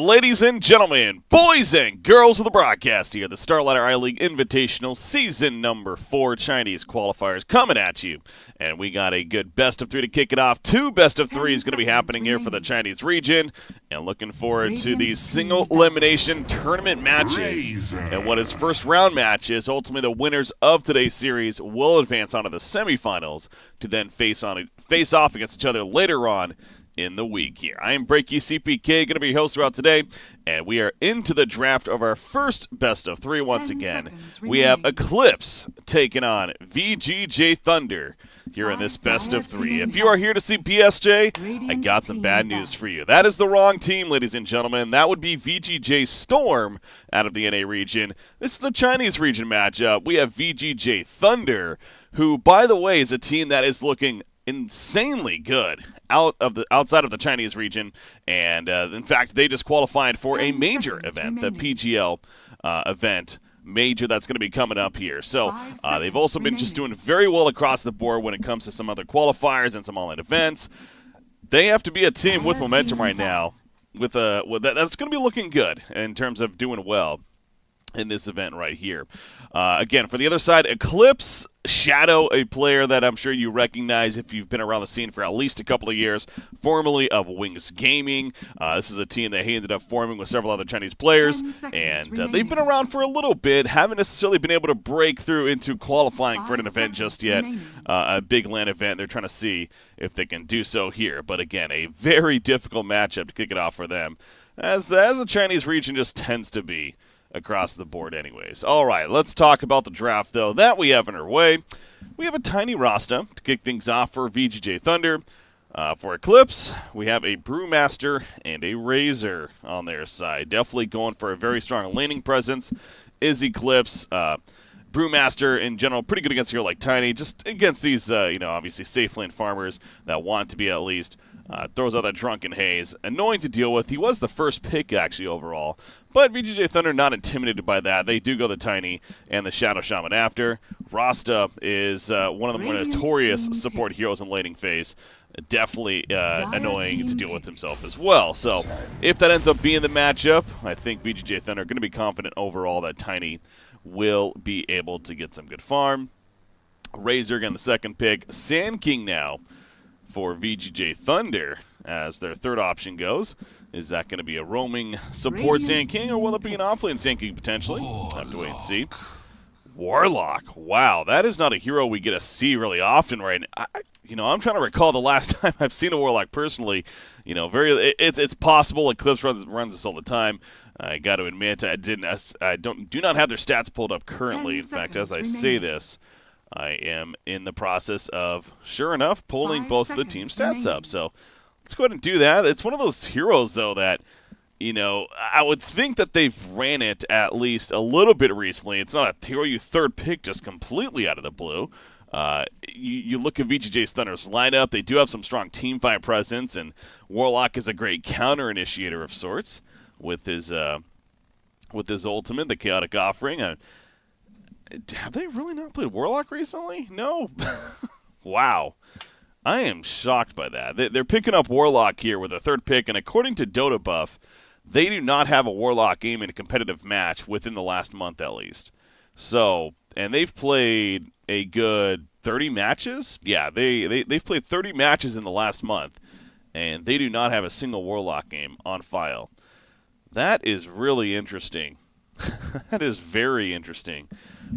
Ladies and gentlemen, boys and girls of the broadcast here, the StarLadder I-League Invitational Season number 4 Chinese qualifiers coming at you. And we got a good best of 3 to kick it off. 2 best of 3 is going to be happening here for the Chinese region. And looking forward to these single elimination tournament matches. And what is first round matches, ultimately the winners of today's series will advance onto the semifinals to then face off against each other later on in the week here. I am Breaky CPK, going to be your host throughout today, and we are into the draft of our first best of 3 once again. We have Eclipse taking on VGJ.Thunder here in this best of 3. If you are here to see PSJ, I got some bad news for you. That is the wrong team, ladies and gentlemen. That would be VGJ Storm out of the NA region. This is the Chinese region matchup. We have VGJ.Thunder, who, by the way, is a team that is looking insanely good outside of the Chinese region, and in fact they just qualified for a major event, the PGL event major that's going to be coming up here. So they've also been just doing very well across the board when it comes to some other qualifiers and some online events. They have to be a team with momentum right now, with that's going to be looking good in terms of doing well in this event right here. Again, for the other side, Eclipse, Shadow, a player that I'm sure you recognize if you've been around the scene for at least a couple of years, formerly of Wings Gaming. This is a team that he ended up forming with several other Chinese players, and they've been around for a little bit, haven't necessarily been able to break through into qualifying for an event just yet, a big LAN event. They're trying to see if they can do so here, but again, a very difficult matchup to kick it off for them, as the Chinese region just tends to be across the board anyways. All right, let's talk about the draft, though, that we have underway. We have a tiny roster to kick things off for VGJ.Thunder. For Eclipse, we have a Brewmaster and a Razor on their side. Definitely going for a very strong laning presence is Eclipse. Brewmaster, in general, pretty good against a hero like Tiny, just against these, obviously safe lane farmers that want to be at least. Throws out that Drunken Haze. Annoying to deal with. He was the first pick, actually, overall. But VGJ.Thunder not intimidated by that. They do go the Tiny and the Shadow Shaman after. Rasta is one of the more notorious support heroes in laning phase. Definitely annoying to deal with himself as well. So if that ends up being the matchup, I think VGJ.Thunder are going to be confident overall that Tiny will be able to get some good farm. Razor, again, the second pick. Sand King now for VGJ.Thunder as their third option goes. Is that going to be a roaming support Sand King, or will it be an offlane Sand King potentially? Have to wait and see. Warlock. Wow, that is not a hero we get to see really often right now. I'm trying to recall the last time I've seen a Warlock personally. It's possible. Eclipse runs this all the time. I got to admit, I do not have their stats pulled up currently. In fact, as I say this, I am in the process of, sure enough, pulling both of the team stats up. So let's go ahead and do that. It's one of those heroes, though, that, I would think that they've ran it at least a little bit recently. It's not a hero you third pick just completely out of the blue. You look at VGJ.Thunder's lineup, they do have some strong teamfight presence, and Warlock is a great counter-initiator of sorts with his ultimate, the Chaotic Offering. Have they really not played Warlock recently? No. Wow. I am shocked by that. They're picking up Warlock here with a third pick, and according to Dota Buff, they do not have a Warlock game in a competitive match within the last month at least. So, and they've played a good 30 matches? Yeah, they've played 30 matches in the last month, and they do not have a single Warlock game on file. That is really interesting. That is very interesting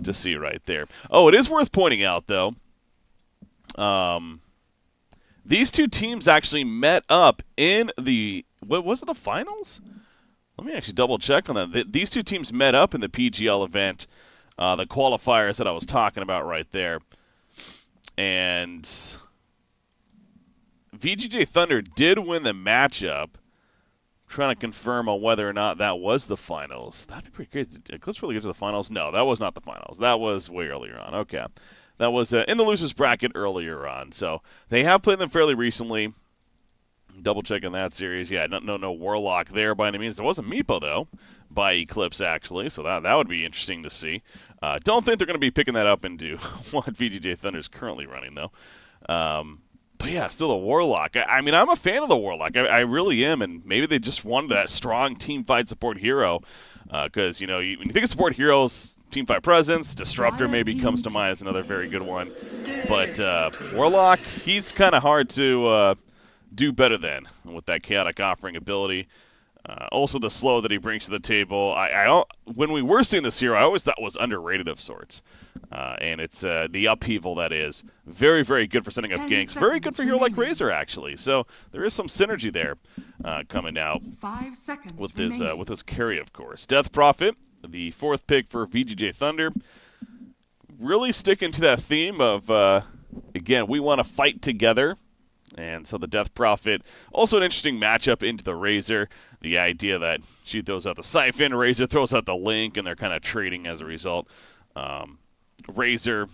to see right there. Oh, it is worth pointing out, though, these two teams actually met up in the, what was it, the finals? Let me actually double check on that. These two teams met up in the PGL event, the qualifiers that I was talking about right there. And VGJ.Thunder did win the matchup. Trying to confirm on whether or not that was the finals. That'd be pretty crazy. Did Eclipse really get to the finals? No, that was not the finals. That was way earlier on. Okay. That was in the losers bracket earlier on. So they have played them fairly recently. Double checking that series. Yeah, no Warlock there by any means. There was a Meepo, though, by Eclipse, actually. So that would be interesting to see. Don't think they're going to be picking that up into what VGJ.Thunder is currently running, though. But yeah, still a Warlock. I mean, I'm a fan of the Warlock. I really am, and maybe they just wanted that strong team fight support hero. Because, when you think of support heroes, team fight presence, Disruptor maybe comes to mind as another very good one. But Warlock, he's kind of hard to do better than with that chaotic offering ability. Also the slow that he brings to the table. When we were seeing this hero, I always thought was underrated of sorts. And it's the upheaval that is very, very good for setting up ganks. Very good for a hero like Razor, actually. So there is some synergy there coming out 5 seconds with his carry, of course. Death Prophet, the 4th pick for VGJ.Thunder. Really sticking to that theme of, again, we want to fight together. And so the Death Prophet, also an interesting matchup into the Razor. The idea that she throws out the Siphon, Razor throws out the Link, and they're kind of trading as a result. Razor,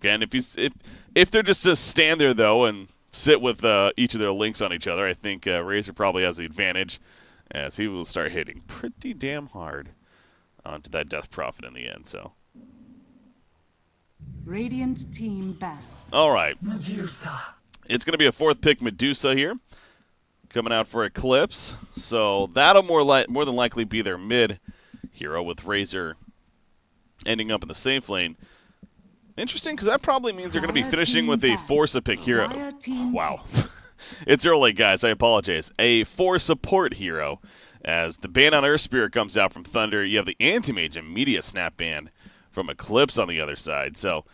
again, if they're just to stand there, though, and sit with each of their links on each other, I think Razor probably has the advantage, as he will start hitting pretty damn hard onto that Death Prophet in the end. So, Radiant team ban. all right. Medusa. It's going to be a 4th pick Medusa here, coming out for Eclipse. So that'll more than likely be their mid hero, with Razor ending up in the safe lane. Interesting, because that probably means they're going to be finishing with a Force pick hero. Wow. It's early, guys. I apologize. A 4 support hero. As the ban on Earth Spirit comes out from Thunder, you have the Anti-Mage immediate snap ban from Eclipse on the other side. So,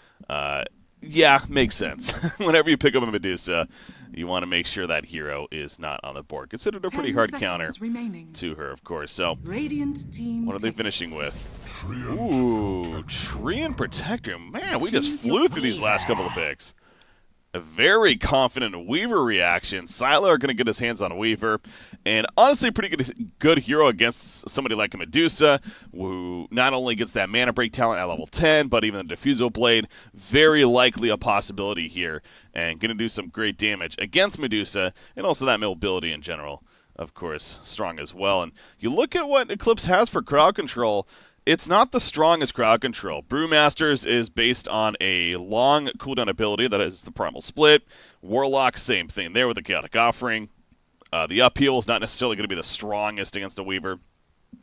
yeah, makes sense. Whenever you pick up a Medusa, you want to make sure that hero is not on the board. Considered a pretty hard counter to her, of course. So, Radiant team what are they finishing with? Ooh, Treant Protector. Man, we just flew through these last couple of picks. A very confident Weaver reaction. Sylar are going to get his hands on Weaver. And honestly, pretty good hero against somebody like a Medusa, who not only gets that mana break talent at level 10, but even the Diffusal Blade. Very likely a possibility here. And going to do some great damage against Medusa, and also that mobility in general, of course, strong as well. And you look at what Eclipse has for crowd control. It's not the strongest crowd control. Brewmasters is based on a long cooldown ability that is the Primal Split. Warlock, same thing there with the Chaotic Offering. The upheaval is not necessarily going to be the strongest against a Weaver.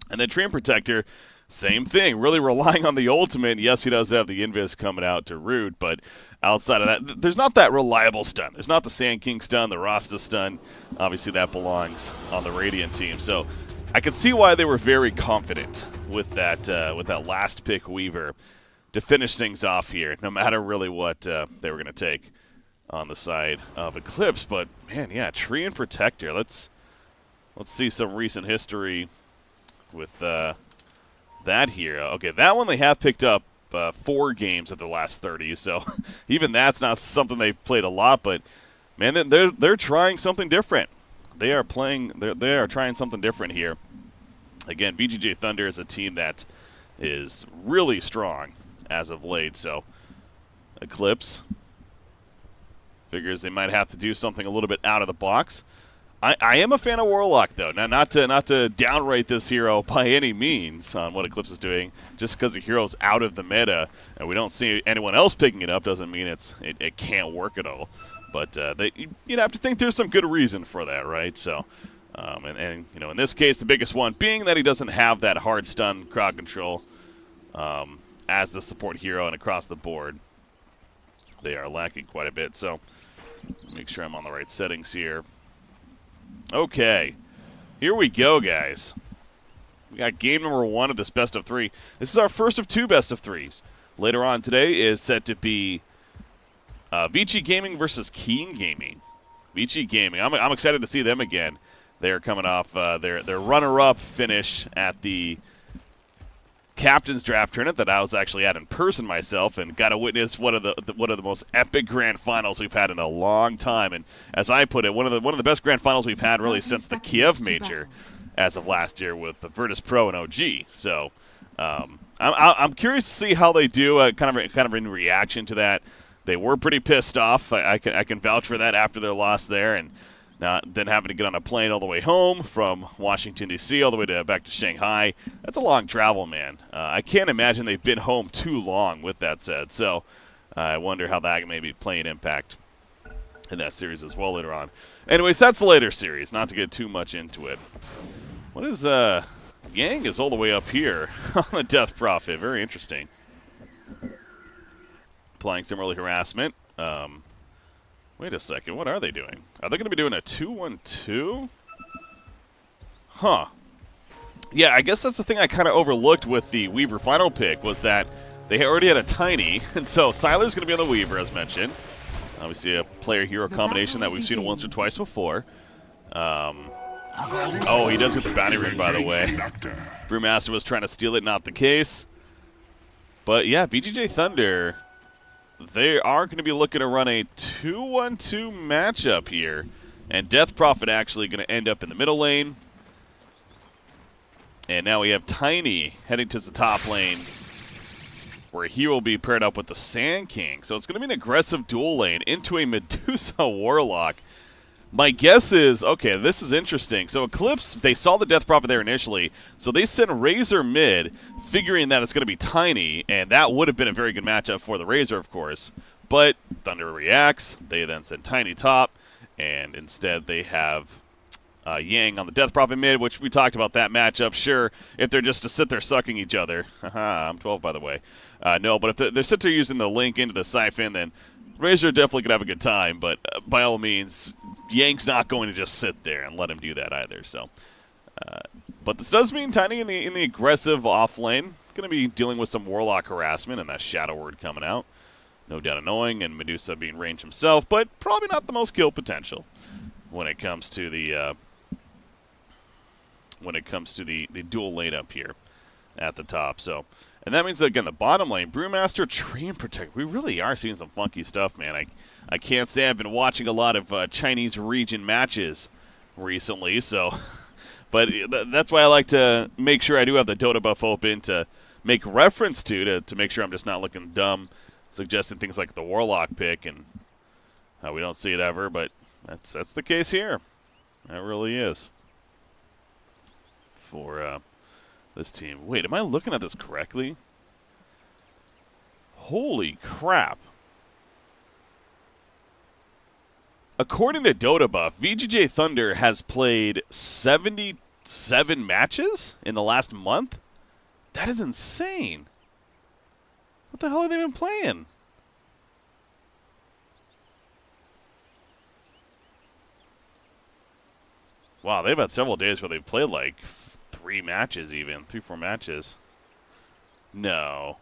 And then Treant Protector, same thing. Really relying on the ultimate. Yes, he does have the Invis coming out to Root, but outside of that, there's not that reliable stun. There's not the Sand King stun, the Rasta stun. Obviously, that belongs on the Radiant team. So I can see why they were very confident with that last pick Weaver to finish things off here, no matter really what they were going to take on the side of Eclipse. But man, yeah, Treant Protector. Let's see some recent history with that hero. Okay, that one they have picked up 4 games of the last 30, so even that's not something they've played a lot. But man, they're trying something different. They are trying something different here. Again, VGJ.Thunder is a team that is really strong as of late. So Eclipse figures they might have to do something a little bit out of the box. I am a fan of Warlock, though. Now, not to downrate this hero by any means on what Eclipse is doing. Just because the hero's out of the meta and we don't see anyone else picking it up doesn't mean it can't work at all. But you'd have to think there's some good reason for that, right? So, and in this case, the biggest one being that he doesn't have that hard stun crowd control as the support hero, and across the board, they are lacking quite a bit. So, make sure I'm on the right settings here. Okay, here we go, guys. We got game number 1 of this best of 3. This is our first of 2 best of 3s. Later on today is set to be VG Gaming versus Keen Gaming. VG Gaming. I'm excited to see them again. They're coming off their runner-up finish at the Captain's Draft tournament that I was actually at in person myself, and got to witness one of the most epic grand finals we've had in a long time. And as I put it, one of the best grand finals we've had really since the Kiev Major, as of last year with the Virtus Pro and OG. So I'm curious to see how they do, kind of in reaction to that. They were pretty pissed off. I can vouch for that after their loss there, and then having to get on a plane all the way home from Washington, D.C., all the way back to Shanghai. That's a long travel, man. I can't imagine they've been home too long, with that said. So I wonder how that may be playing impact in that series as well later on. Anyways, that's the later series, not to get too much into it. What is, Yang is all the way up here on the Death Prophet. Very interesting. Applying some early harassment. Wait a second, what are they doing? Are they going to be doing a 2-1-2? Huh. Yeah, I guess that's the thing I kind of overlooked with the Weaver final pick, was that they already had a Tiny, and so Siler's going to be on the Weaver, as mentioned. Obviously a player-hero combination that we've seen once or twice before. Oh, he does get the bounty ring, by the way. Brewmaster was trying to steal it, not the case. But yeah, VGJ.Thunder, they are going to be looking to run a 2-1-2 matchup here. And Death Prophet actually going to end up in the middle lane. And now we have Tiny heading to the top lane, where he will be paired up with the Sand King. So it's going to be an aggressive dual lane into a Medusa Warlock. My guess is, okay, this is interesting. So Eclipse, they saw the Death Prophet there initially, so they sent Razor mid, figuring that it's going to be Tiny, and that would have been a very good matchup for the Razor, of course. But Thunder reacts, they then send Tiny top, and instead they have Yang on the Death Prophet mid, which we talked about that matchup. Sure, if they're just to sit there sucking each other. Haha, I'm 12, by the way. No, but if they're sit there using the link into the Siphon, then Razor definitely could have a good time, but by all means, Yang's not going to just sit there and let him do that either. So, but this does mean Tiny in the aggressive off lane, going to be dealing with some Warlock harassment and that Shadow Word coming out. No doubt annoying, and Medusa being ranged himself, but probably not the most kill potential when it comes to the dual lane up here at the top. So. And that means that, again, the bottom lane, Brewmaster, Train Protect. We really are seeing some funky stuff, man. I can't say I've been watching a lot of Chinese region matches recently, so. But that's why I like to make sure I do have the Dota buff open to make reference to make sure I'm just not looking dumb, suggesting things like the Warlock pick, and we don't see it ever, but that's the case here. That really is. For this team. Wait, am I looking at this correctly? Holy crap. According to Dota Buff, VGJ.Thunder has played 77 matches in the last month? That is insane. What the hell have they been playing? Wow, they've had several days where they've played like 3 matches even. 3-4 matches. No.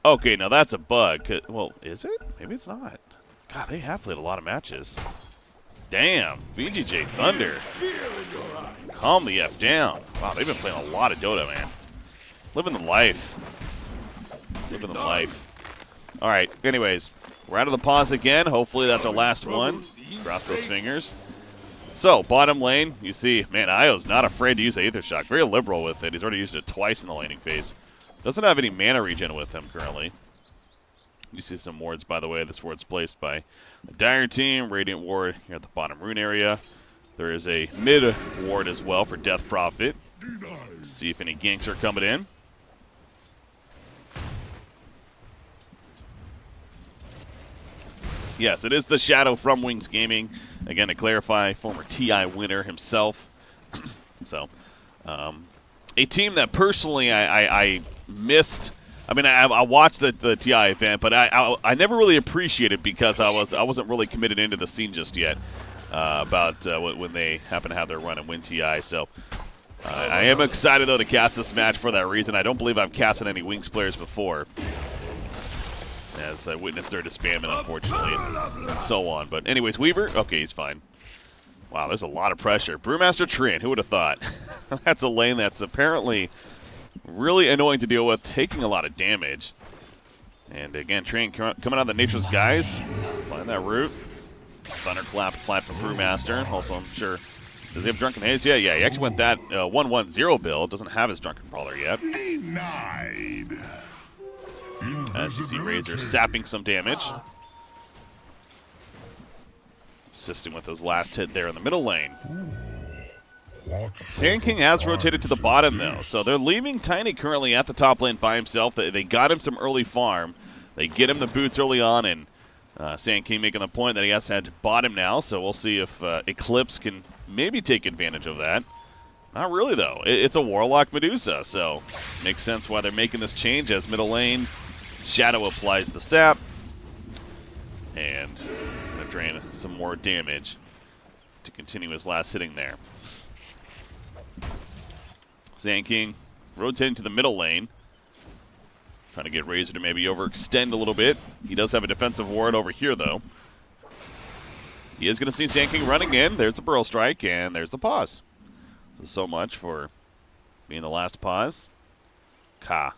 Okay, now that's a bug. Well, is it? Maybe it's not. God, they have played a lot of matches. Damn. VGJ.Thunder. Calm the F down. Wow, they've been playing a lot of Dota, man. Living the life. Living the life. All right, anyways. We're out of the pause again. Hopefully that's our last one. Cross those fingers. So, bottom lane, you see, man, Io's not afraid to use Aether Shock. Very liberal with it. He's already used it twice in the laning phase. Doesn't have any mana regen with him currently. You see some wards, by the way. This ward's placed by the Dire team. Radiant ward here at the bottom rune area. There is a mid ward as well for Death Prophet. See if any ganks are coming in. Yes, it is the Shadow from Wings Gaming. Again, to clarify, former TI winner himself. So, a team that personally I missed. I mean, I watched the TI event, but I never really appreciated because I wasn't really committed into the scene just yet about when they happen to have their run and win TI. So, I am excited though to cast this match for that reason. I don't believe I've casted any Wings players before, as I witnessed their disbandment, unfortunately, and so on. But anyways, Weaver, okay, he's fine. Wow, there's a lot of pressure. Brewmaster Treant, who would have thought? That's a lane that's apparently really annoying to deal with, taking a lot of damage. And again, Treant coming out of the Nature's Guise, find that root. Thunderclap applied from Brewmaster. Also, I'm sure, does he have Drunken Haze? Yeah, he actually went that 1-1-0 build. Doesn't have his Drunken Brawler yet. As you see, Razor sapping some damage. Assisting with his last hit there in the middle lane. Sand King has rotated to the bottom, though. So they're leaving Tiny currently at the top lane by himself. They got him some early farm. They get him the boots early on, and Sand King making the point that he has to head to bottom now, so we'll see if Eclipse can maybe take advantage of that. Not really, though. It's a Warlock Medusa, so makes sense why they're making this change as middle lane. Shadow applies the sap, and going to drain some more damage to continue his last hitting there. Sand King rotating to the middle lane. Trying to get Razor to maybe overextend a little bit. He does have a defensive ward over here, though. He is going to see Sand King running in. There's the Burrow Strike, and there's the pause. So much for being the last pause. Ka.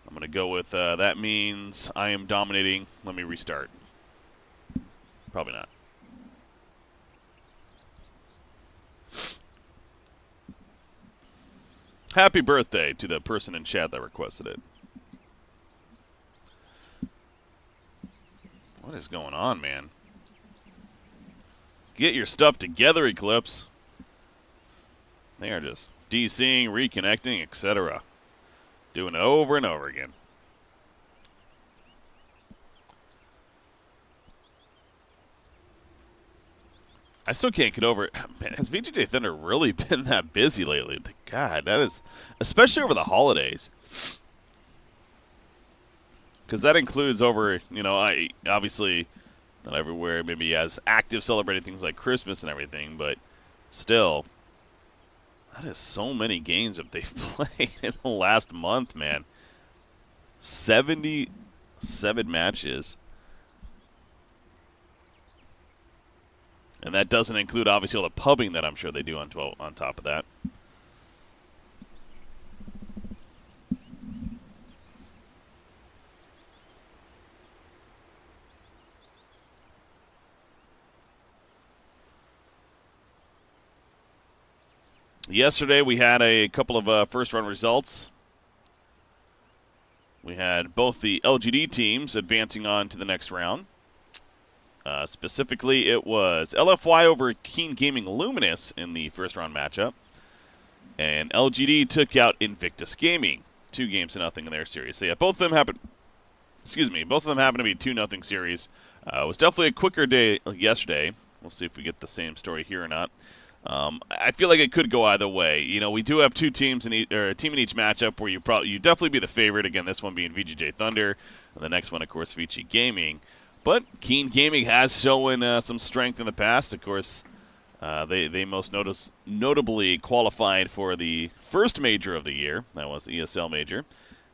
I'm going to go with that means I am dominating. Let me restart. Probably not. Happy birthday to the person in chat that requested it. What is going on, man? Get your stuff together, Eclipse. They are just DCing, reconnecting, etc. Doing it over and over again. I still can't get over it. Man, has VGJ.Thunder really been that busy lately? God, that is, especially over the holidays. Because that includes over, you know, obviously not everywhere, maybe as active celebrating things like Christmas and everything, but still, that is so many games that they've played in the last month, man. 77 matches. And that doesn't include, obviously, all the pubbing that I'm sure they do on top of that. Yesterday, we had a couple of first-round results. We had both the LGD teams advancing on to the next round. Specifically, it was LFY over Keen Gaming Luminous in the first-round matchup. And LGD took out Invictus Gaming, 2-0 in their series. So, yeah, both of them happened to be 2-0 series. It was definitely a quicker day yesterday. We'll see if we get the same story here or not. I feel like it could go either way. You know, we do have two teams or a team in each matchup where you definitely be the favorite. Again, this one being VGJ.Thunder, and the next one, of course, VG Gaming. But Keen Gaming has shown some strength in the past. Of course, they most notably qualified for the first major of the year. That was the ESL major,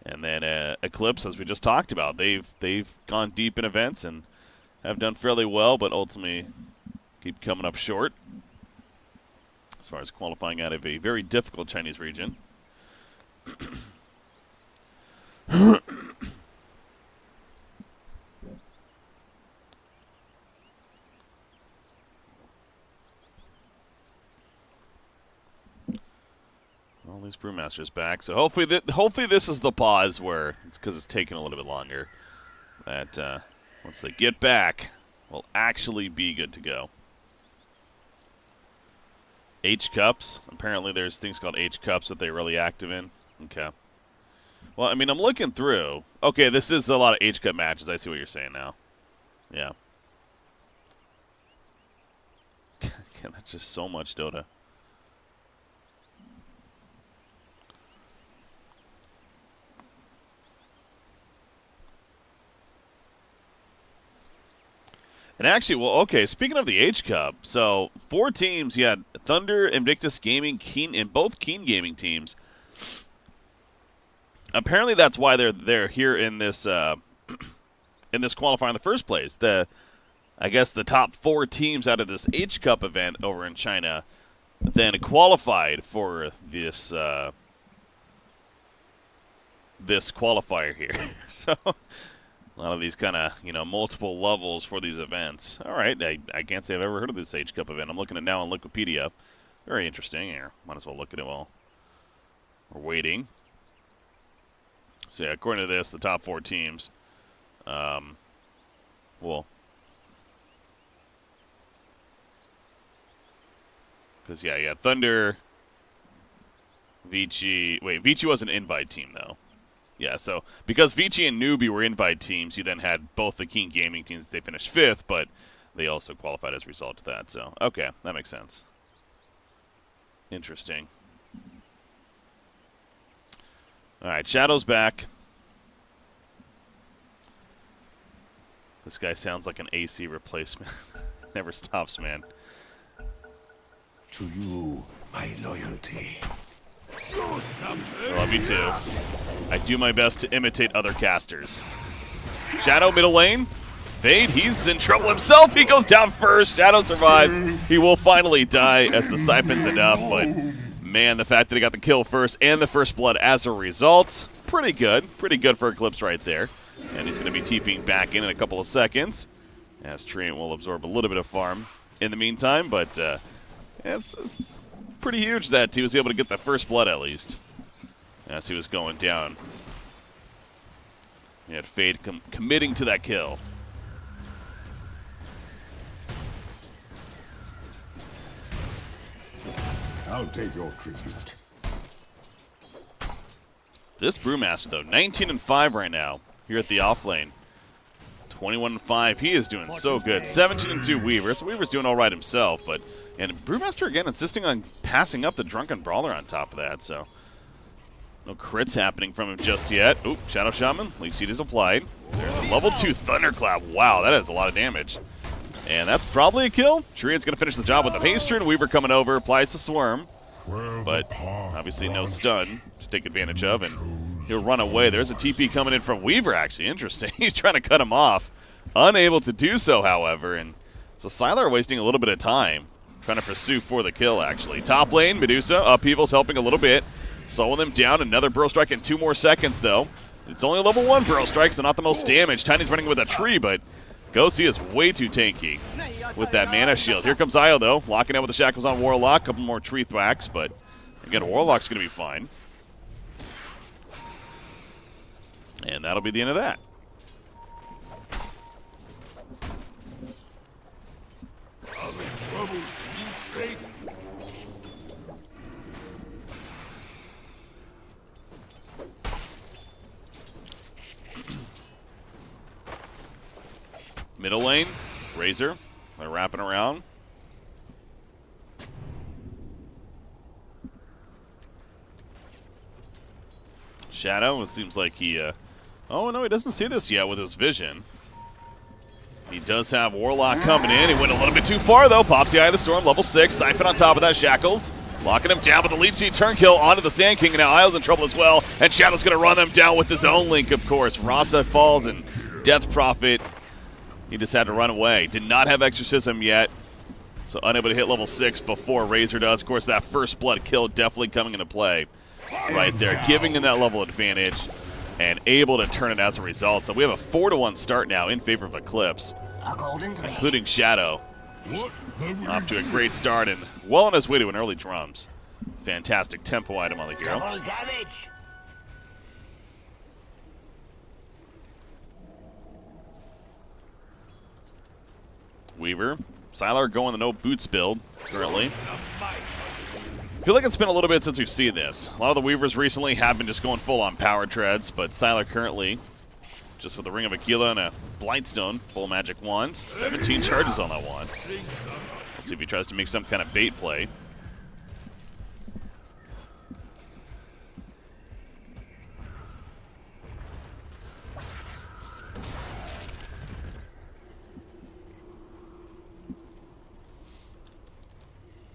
and then Eclipse, as we just talked about, they've gone deep in events and have done fairly well, but ultimately keep coming up short as far as qualifying out of a very difficult Chinese region. All these brewmasters back, so hopefully this is the pause where it's because it's taking a little bit longer. That once they get back, we'll actually be good to go. H cups. Apparently, there's things called H cups that they're really active in. Okay. Well, I mean, I'm looking through. Okay, this is a lot of H cup matches. I see what you're saying now. Yeah. That's just so much Dota. And actually, well, okay, speaking of the H Cup, so 4 teams, you had Thunder, Invictus Gaming, Keen, and both Keen Gaming teams. Apparently that's why they're here in this in this qualifier in the first place. I guess the top 4 teams out of this H Cup event over in China then qualified for this this qualifier here. So a lot of these kind of, you know, multiple levels for these events. All right, I can't say I've ever heard of this H Cup event. I'm looking at it now on Wikipedia. Very interesting here. Might as well look at it while we're waiting. So, yeah, according to this, the top 4 teams, well, because, yeah, Thunder, VG. Wait, VG was an invite team, though. Yeah, so because VG and Newbie were invite teams, you then had both the Keen Gaming teams. They finished 5th, but they also qualified as a result of that. So, okay, that makes sense. Interesting. All right, Shadow's back. This guy sounds like an AC replacement. Never stops, man. To you, my loyalty. I love you too. I do my best to imitate other casters. Shadow middle lane. Fade, he's in trouble himself. He goes down first. Shadow survives. He will finally die as the siphon's enough, but man, the fact that he got the kill first and the first blood as a result, pretty good. Pretty good for Eclipse right there. And he's going to be TPing back in a couple of seconds, as Treant will absorb a little bit of farm in the meantime, but it's pretty huge that he was able to get the first blood at least as he was going down. He had Fade committing to that kill. I'll take your tribute. This Brewmaster, though, 19-5 right now here at the off lane. 21-5. He is doing so good. 17-2 Weaver. So Weaver's doing all right himself, but and Brewmaster again insisting on passing up the Drunken Brawler on top of that. So no crits happening from him just yet. Oop, Shadow Shaman. Leaf Seed is applied. There's a level 2 Thunderclap. Wow, that is a lot of damage. And that's probably a kill. Treant's going to finish the job with the Pastry. Weaver coming over, applies the Swarm. But obviously no stun to take advantage of, and he'll run away. There's a TP coming in from Weaver, actually. Interesting. He's trying to cut him off. Unable to do so, however. And so Sylar wasting a little bit of time trying to pursue for the kill, actually. Top lane, Medusa. Upheaval's helping a little bit. Slowing them down. Another Bro Strike in 2 more seconds, though. It's only a level 1 Bro Strike, so not the most damage. Tiny's running with a tree, but Ghosty is way too tanky with that mana shield. Here comes Io, though, locking out with the shackles on Warlock. Couple more tree thwacks, but again, Warlock's going to be fine. And that'll be the end of that. Middle lane, Razor, they're wrapping around. Shadow, it seems like he, oh no, he doesn't see this yet with his vision. He does have Warlock coming in. He went a little bit too far though. Pops the Eye of the Storm, level 6. Siphon on top of that, Shackles. Locking him down with the Leech Seed turn kill onto the Sand King, and now Isle's in trouble as well. And Shadow's going to run them down with his own link, of course. Rasta falls, and Death Prophet, he just had to run away. Did not have Exorcism yet, so unable to hit level 6 before Razor does. Of course, that first blood kill definitely coming into play right there, giving him that level advantage and able to turn it as a result. So we have a 4-1 start now in favor of Eclipse, including Shadow. Off to a great start and well on his way to an early drums. Fantastic tempo item on the hero. Double damage. Weaver. Sylar going the no boots build currently. I feel like it's been a little bit since we've seen this. A lot of the Weavers recently have been just going full on power treads, but Sylar currently just with the Ring of Aquila and a Blightstone, full magic wand. 17 charges on that wand. We'll see if he tries to make some kind of bait play.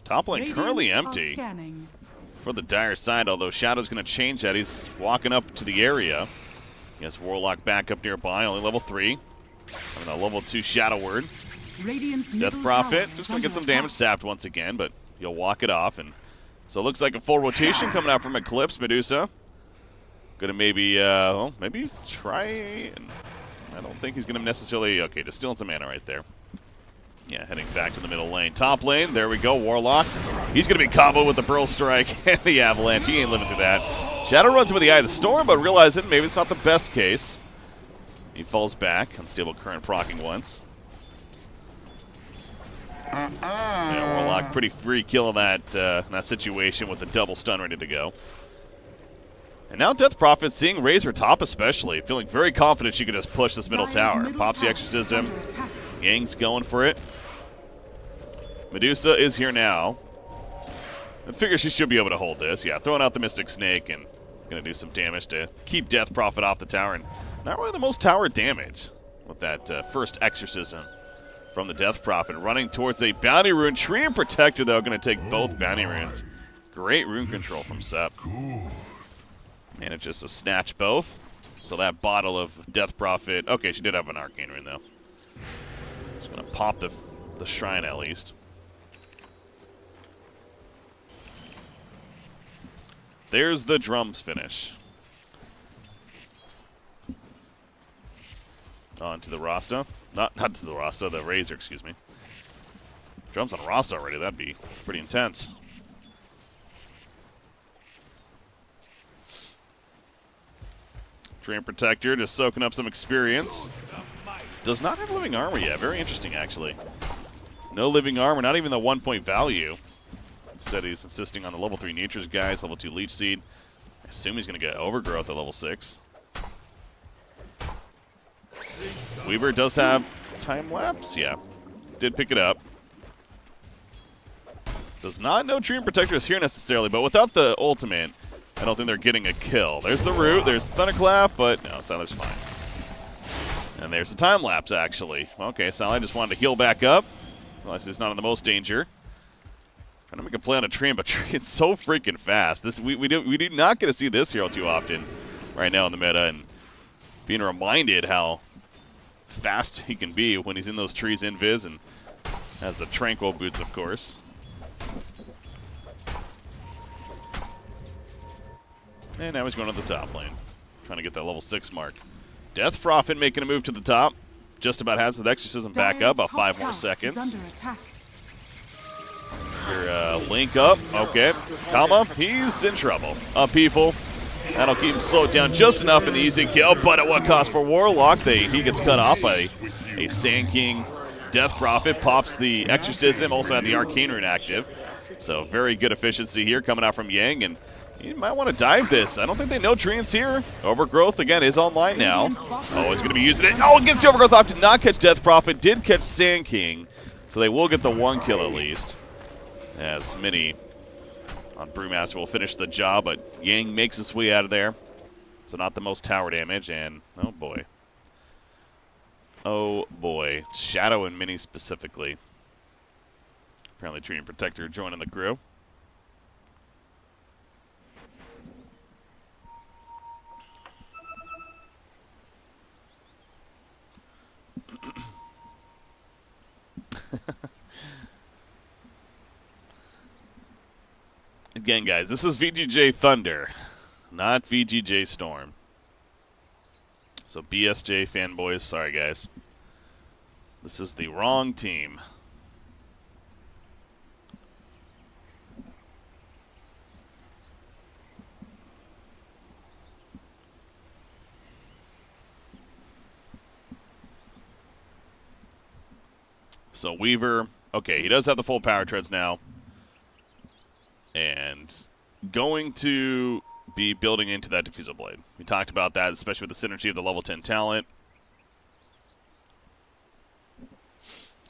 Top lane currently empty for the dire side, although Shadow's going to change that. He's walking up to the area. He has Warlock back up nearby, only level 3. And a level 2 Shadow Word. Death Prophet, just going to get some damage sapped once again, but he'll walk it off. And so it looks like a full rotation coming out from Eclipse. Medusa going to maybe, well, maybe try, and I don't think he's going to necessarily, okay, just stealing some mana right there. Yeah, heading back to the middle lane. Top lane, there we go, Warlock. He's going to be comboed with the Burl Strike and the Avalanche. He ain't living through that. Shadow runs with the Eye of the Storm, but realizing maybe it's not the best case. He falls back. Unstable current proccing once. Yeah, Warlock pretty free killing that, that situation with a double stun ready to go. And now Death Prophet seeing Razor top especially, feeling very confident she could just push this middle tower. Pops the Exorcism. Yang's going for it. Medusa is here now. I figure she should be able to hold this. Yeah, throwing out the Mystic Snake and going to do some damage to keep Death Prophet off the tower. And not really the most tower damage with that first Exorcism from the Death Prophet. Running towards a Bounty Rune. Tree and Protector, though, going to take both Bounty Runes. Great rune control from Sep. Manages to snatch both. So that bottle of Death Prophet. Okay, she did have an Arcane Rune, though. Just going to pop the Shrine at least. There's the drums finish. On to the Rasta. Not to the Rasta, the Razor, excuse me. Drums on Rasta already, that'd be pretty intense. Tree and Protector just soaking up some experience. Does not have living armor yet. Very interesting, actually. No living armor, not even the 1-point value. Instead, he's insisting on the level 3 Nature's Guys, level 2 Leech Seed. I assume he's going to get Overgrowth at level 6. Weaver does have Time Lapse. Yeah, did pick it up. Does not know Tree and Protector is here necessarily, but without the ultimate, I don't think they're getting a kill. There's the Root, there's Thunderclap, but no, Siler's fine. And there's the Time Lapse, actually. Okay, Siler just wanted to heal back up. Realize he's not in the most danger. Trying to make a play on a Tree, but Tree's so freaking fast. We do not get to see this hero too often right now in the meta, and being reminded how fast he can be when he's in those trees invis and has the Tranquil boots, of course. And now he's going to the top lane, trying to get that level 6 mark. Death Prophet making a move to the top. Just about has his Exorcism back up, about 5 more seconds. Your link up, okay. Kama, he's in trouble. Upheaval, that'll keep him slowed down just enough in the easy kill, but at what cost for Warlock? He gets cut off by a Sand King. Death Prophet pops the Exorcism, also had the Arcane Rune active. So very good efficiency here coming out from Yang, and you might want to dive this. I don't think they know Treant's here. Overgrowth, again, is online now. Oh, he's going to be using it. Oh, gets the Overgrowth off, did not catch Death Prophet, did catch Sand King. So they will get the 1 kill at least. As Mini on Brewmaster will finish the job, but Yang makes his way out of there. So not the most tower damage, and oh boy. Oh boy. Shadow and Mini specifically. Apparently Tree and Protector joining the crew. Again, guys, this is VGJ.Thunder, not VGJ Storm. So BSJ fanboys, sorry guys. This is the wrong team. So Weaver, okay, he does have the full power treads now. And going to be building into that Diffusal Blade. We talked about that, especially with the synergy of the level 10 talent.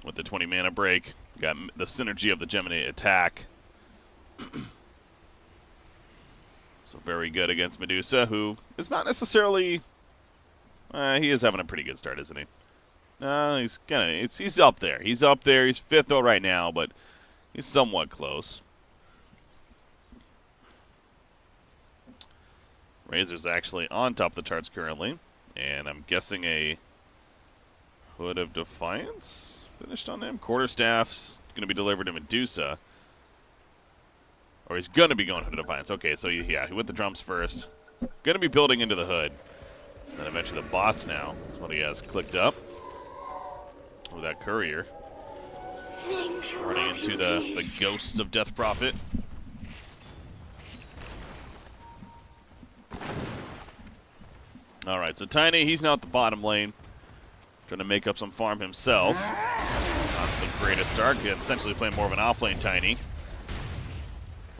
With the 20 mana break. Got the synergy of the Gemini attack. So very good against Medusa, who is not necessarily... he is having a pretty good start, isn't he? No, he's kind of... He's up there. He's up there. He's 5th though right now, but he's somewhat close. Razor's actually on top of the charts currently, and I'm guessing a Hood of Defiance finished on him. Quarterstaff's going to be delivered to Medusa. Or he's going to be going Hood of Defiance. Okay, so yeah, he went the drums first. Going to be building into the Hood. And then eventually the bots now is what he has clicked up. With that Courier. Running into the ghosts of Death Prophet. All right, so Tiny, he's now at the bottom lane, trying to make up some farm himself. Not the greatest start, essentially playing more of an off-lane Tiny.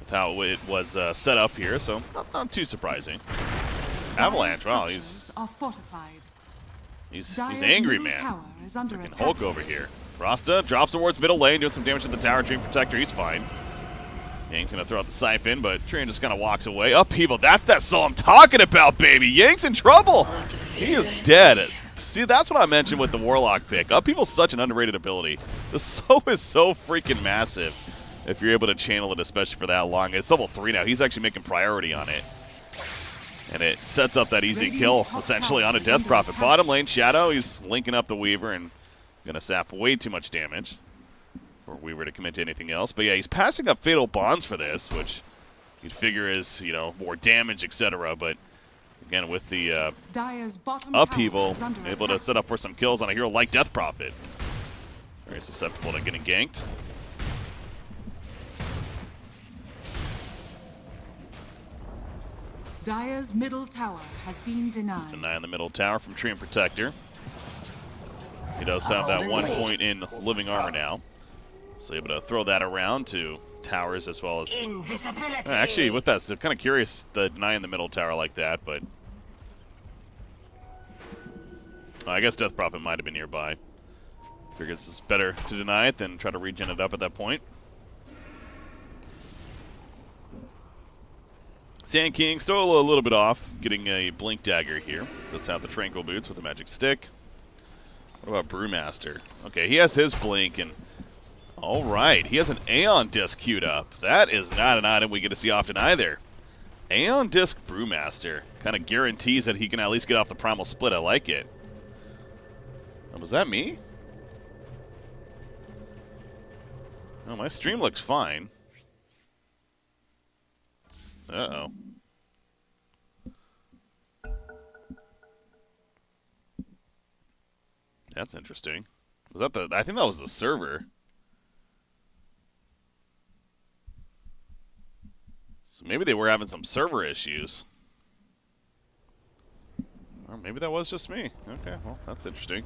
with how it was set up here, so not too surprising. Avalanche, wow, he's Are fortified. He's Dire's angry, middle man. tower is under Freaking attack. Hulk over here. Rasta drops towards middle lane, doing some damage to the tower. Dream Protector, he's fine. Yang's gonna throw out the Siphon, but Train just kind of walks away. Upheaval, that's that soul I'm talking about, baby. Yang's in trouble. He is dead. See, that's what I mentioned with the Warlock pick. Upheaval's such an underrated ability. The soul is so freaking massive if you're able to channel it, especially for that long. It's level 3 now. He's actually making priority on it. And it sets up that easy kill, essentially, on a Death Prophet. Bottom lane, Shadow, he's linking up the Weaver and going to sap way too much damage for Weaver to commit to anything else. But yeah, he's passing up Fatal Bonds for this, which you'd figure is, you know, more damage, etc. But again, with the Dire's bottom Upheaval, tower is under able to attack. set up for some kills on a hero like Death Prophet. Very susceptible to getting ganked. Dire's middle tower has been denied. Denying the middle tower from Treant Protector. He does have that 1 point in living armor now. So able to throw that around to towers as well as... Invisibility. Actually, with that, I'm kind of curious the denying the middle tower like that, but... I guess Death Prophet might have been nearby. Figures it's better to deny it than try to regen it up at that point. Sand King still a little bit off, getting a Blink Dagger here. Does have the Tranquil Boots with a Magic Stick. What about Brewmaster? Okay, he has his Blink, and all right, he has an Aeon Disc queued up. That is not an item we get to see often either. Aeon Disc Brewmaster kind of guarantees that he can at least get off the Primal Split. I like it. Oh, was that me? Oh, my stream looks fine. Uh-oh. That's interesting. Was that the... I think that was the server. So maybe they were having some server issues. Or maybe that was just me. Okay, well, that's interesting.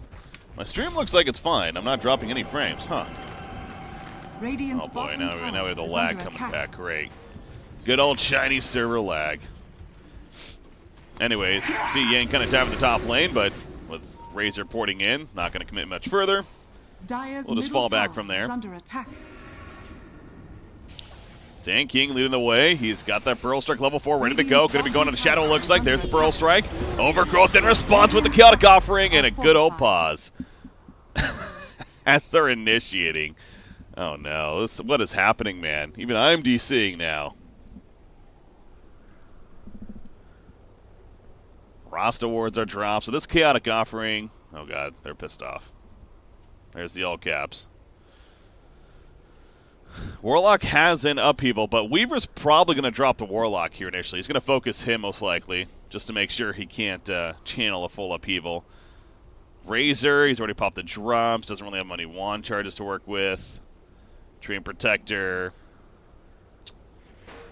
My stream looks like it's fine. I'm not dropping any frames, huh? Radiant's Oh boy, bottom now tower we have the is lag under coming attack. back. Great. Good old Chinese server lag. Anyways, see Yang kind of diving the top lane, but with Razor porting in, not going to commit much further. Dire's We'll just middle fall back tower from there. is under attack. Sand King leading the way. He's got that Burrow Strike level 4 ready to go. Going to be going to the Shadow, looks like. There's the Burrow Strike. Overgrowth in response with the Chaotic Offering and a good old pause. As they're initiating. Oh no, what is happening, man? Even I'm DCing now. Rasta wards are dropped, so this Chaotic Offering... Oh god, they're pissed off. There's the all caps. Warlock has an Upheaval, but Weaver's probably going to drop the Warlock here initially. He's going to focus him, most likely, just to make sure he can't channel a full Upheaval. Razor, he's already popped the drums, doesn't really have any wand charges to work with. Treant Protector.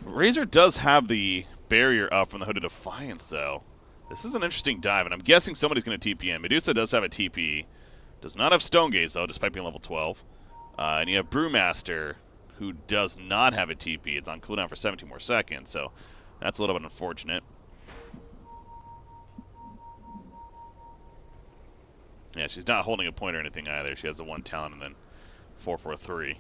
Razor does have the barrier up from the Hooded Defiance, though. This is an interesting dive, and I'm guessing somebody's going to TP in. Medusa does have a TP. Does not have Stone Gaze, though, despite being level 12. And you have Brewmaster, who does not have a TP. It's on cooldown for 17 more seconds, so that's a little bit unfortunate. Yeah, she's not holding a point or anything either. She has the one talent and then 4-4-3.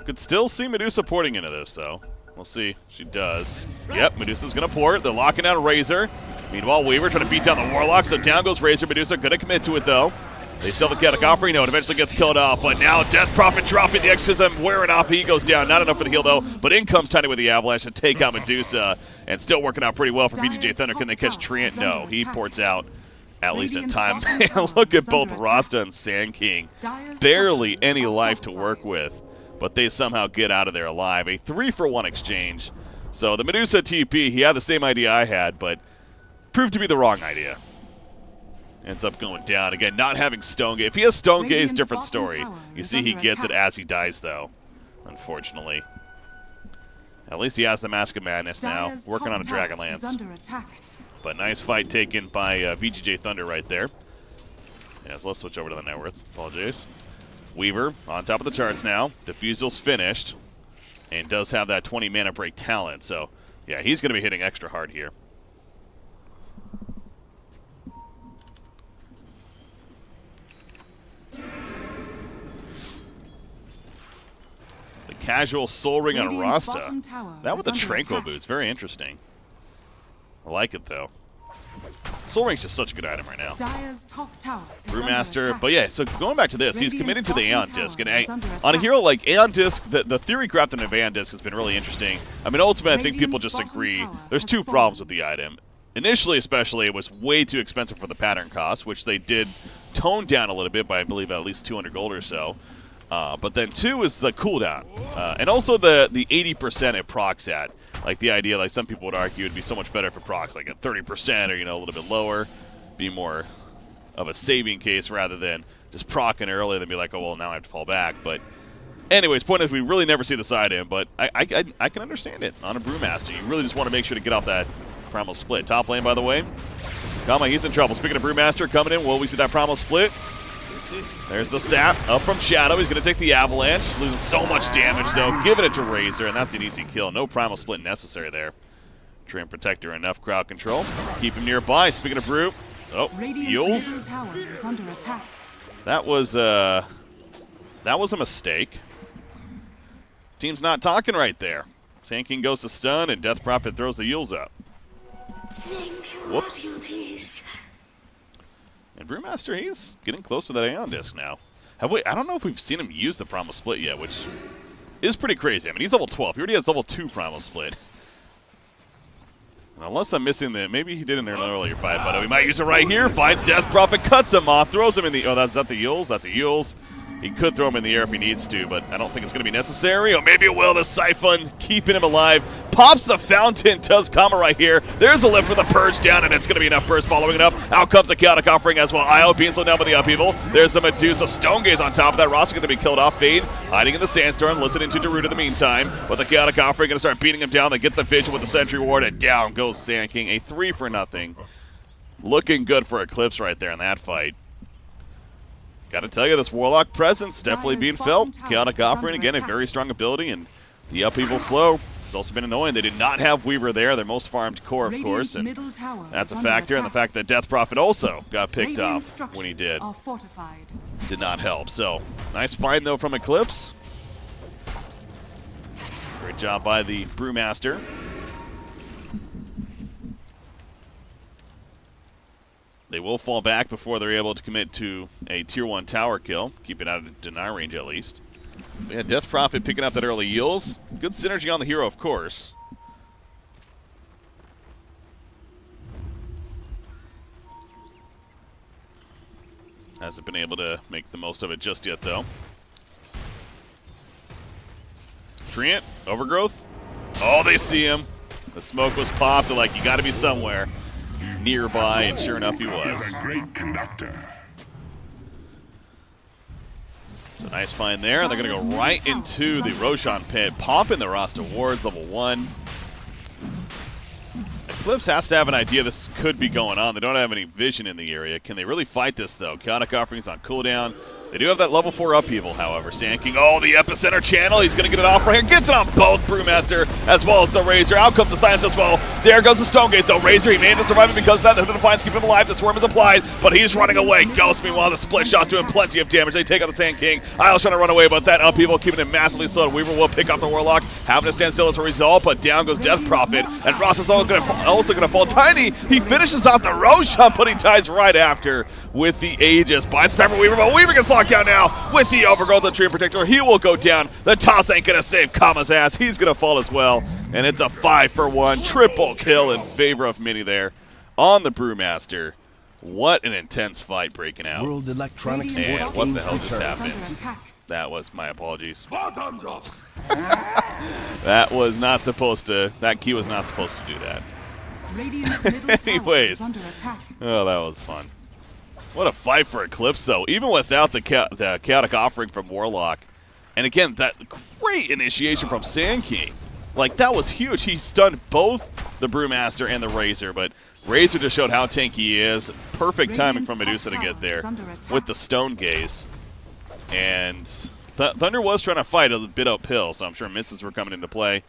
Could still see Medusa porting into this, though. We'll see if she does. Yep, Medusa's going to port. They're locking out Razor. Meanwhile, Weaver trying to beat down the Warlock, so down goes Razor. Medusa going to commit to it, though. They sell the Chaotic Offering. No, it eventually gets killed off, but now Death Prophet dropping the Exorcism, wearing off. He goes down. Not enough for the heal, though, but in comes Tiny with the Avalanche to take out Medusa, and still working out pretty well for VGJ.Thunder. Can they catch Treant? No, he ports out. At least in time. Man, look at both Rasta and Sand King. Barely any life to work with, but they somehow get out of there alive. A 3-for-1 exchange. So the Medusa TP, he had the same idea I had, but proved to be the wrong idea. Ends up going down. Again, not having Stone Gaze. If he has Stone Gaze, different story. You see he gets it as he dies, though, unfortunately. At least he has the Mask of Madness now, working on a Dragonlance. But nice fight taken by VGJ.Thunder right there. Yeah, so let's switch over to the net worth. Apologies. Weaver on top of the charts now. Diffusal's finished. and does have that 20 mana break talent. So, yeah, he's going to be hitting extra hard here. The casual Soul Ring on Radiant's Rasta. bottom tower That with is the under Tranquil attack. Boots. Very interesting. I like it, though. Soul Ring's just such a good item right now. Dire's top tower is under Brewmaster, attack. but yeah, so going back to this, he's Radiant's committing to the bottom Aeon tower Disc, and is under on a attack. hero like Aeon Disc, the theory crafting of Aeon Disc has been really interesting. I mean, ultimately, I think people Radiant's just bottom agree. tower There's has two fallen. problems with the item. Initially, especially, it was way too expensive for the pattern cost, which they did tone down a little bit by, I believe, at least 200 gold or so. But then two is the cooldown, and also the 80% it procs at. Like the idea, like some people would argue, it'd be so much better if it procs like at 30% or a little bit lower, be more of a saving case rather than just procking early and be like, oh well, now I have to fall back. But anyways, point is we really never see this item, but I can understand it on a Brewmaster. You really just want to make sure to get off that Primal Split. Top lane, by the way, Kama, he's in trouble. Speaking of Brewmaster coming in, will we see that Primal Split? There's the sap up from Shadow. He's going to take the Avalanche. Losing so much damage, though. Giving it to Razor, and that's an easy kill. No Primal Split necessary there. Treant Protector, enough crowd control. Keep him nearby. Speaking of Brew, oh, Radiant's Eels. middle tower is under attack. That was a mistake. Team's not talking right there. Sand King goes to stun, and Death Prophet throws the Eels up. Whoops. And Brewmaster, he's getting close to that Aeon Disc now. Have we? I don't know if we've seen him use the Primal Split yet, which is pretty crazy. I mean, he's level 12. He already has level 2 Primal Split. Unless I'm missing the... Maybe he did in an earlier fight, but we might use it right here. Finds Death Prophet, cuts him off, throws him in the... Oh, that's not the Yules? That's a Yules. He could throw him in the air if he needs to, but I don't think it's going to be necessary. Or maybe it will. The Siphon keeping him alive. Pops the Fountain, does Kama right here. There's a lift for the Purge down, and it's going to be enough burst following it up. Out comes the Chaotic Offering as well. Io being slowed down by the Upheaval. There's the Medusa. Stone Gaze on top of that. Ross is going to be killed off. Fade hiding in the Sandstorm, listening to Darude in the meantime. But the Chaotic Offering going to start beating him down. They get the Vision with the Sentry Ward, and down goes Sand King. A 3-for-0. Looking good for Eclipse right there in that fight. Gotta tell you, this Warlock presence definitely being felt. Chaotic Offering, again, a very strong ability, and the Upheaval slow has also been annoying. They did not have Weaver there, their most farmed core, of course, and that's a factor, and the fact that Death Prophet also got picked off when he did did not help. So, nice find, though, from Eclipse. Great job by the Brewmaster. They will fall back before they're able to commit to a Tier 1 tower kill. Keep it out of deny range at least. But yeah, Death Prophet picking up that early Eels. Good synergy on the hero, of course. Hasn't been able to make the most of it just yet, though. Treant, Overgrowth. Oh, they see him. The smoke was popped. They're like, you got to be somewhere nearby, and sure enough, he was. You're a great conductor. So nice find there, and they're going to go right into the Roshan pit, popping the Rasta wards, level 1. Eclipse has to have an idea this could be going on. They don't have any vision in the area. Can they really fight this, though? Chaotic Offering's on cooldown. They do have that level 4 upheaval, however. Sand King, oh, the Epicenter channel. He's going to get it off right here. Gets it on both Brewmaster as well as the Razor. Out comes the Silence as well. There goes the Stone Gaze, though. Razor, he may end up surviving because of that. The Defiance keeping him alive. The Swarm is applied, but he's running away. Ghost, meanwhile, the Split Shot's doing plenty of damage. They take out the Sand King. Isle's trying to run away, but that upheaval keeping him massively slowed. Weaver will pick up the Warlock, having to stand still as a result, but down goes Death Prophet, and Ross is also going to fall. Tiny, he finishes off the Roshan, but he ties right after with the Aegis. Binds time for Weaver, but Weaver gets locked down now with the Overgrowth and Treant Protector. He will go down. The toss ain't going to save Kama's ass. He's going to fall as well, and it's a 5-for-1 triple kill in favor of Mini there on the Brewmaster. What an intense fight breaking out. World Electronics And Sports what the Games hell just return. happened? That was my apologies. Bottoms up. That was not supposed to, that key was not supposed to do that. Anyways. Oh, that was fun. What a fight for Eclipse, though. Even without the Chaotic Offering from Warlock. And again, that great initiation from Sand King. Like, that was huge. He stunned both the Brewmaster and the Razor, but Razor just showed how tanky he is. Perfect timing from Medusa to get there with the Stone Gaze. And Thunder was trying to fight a bit uphill, so I'm sure misses were coming into play.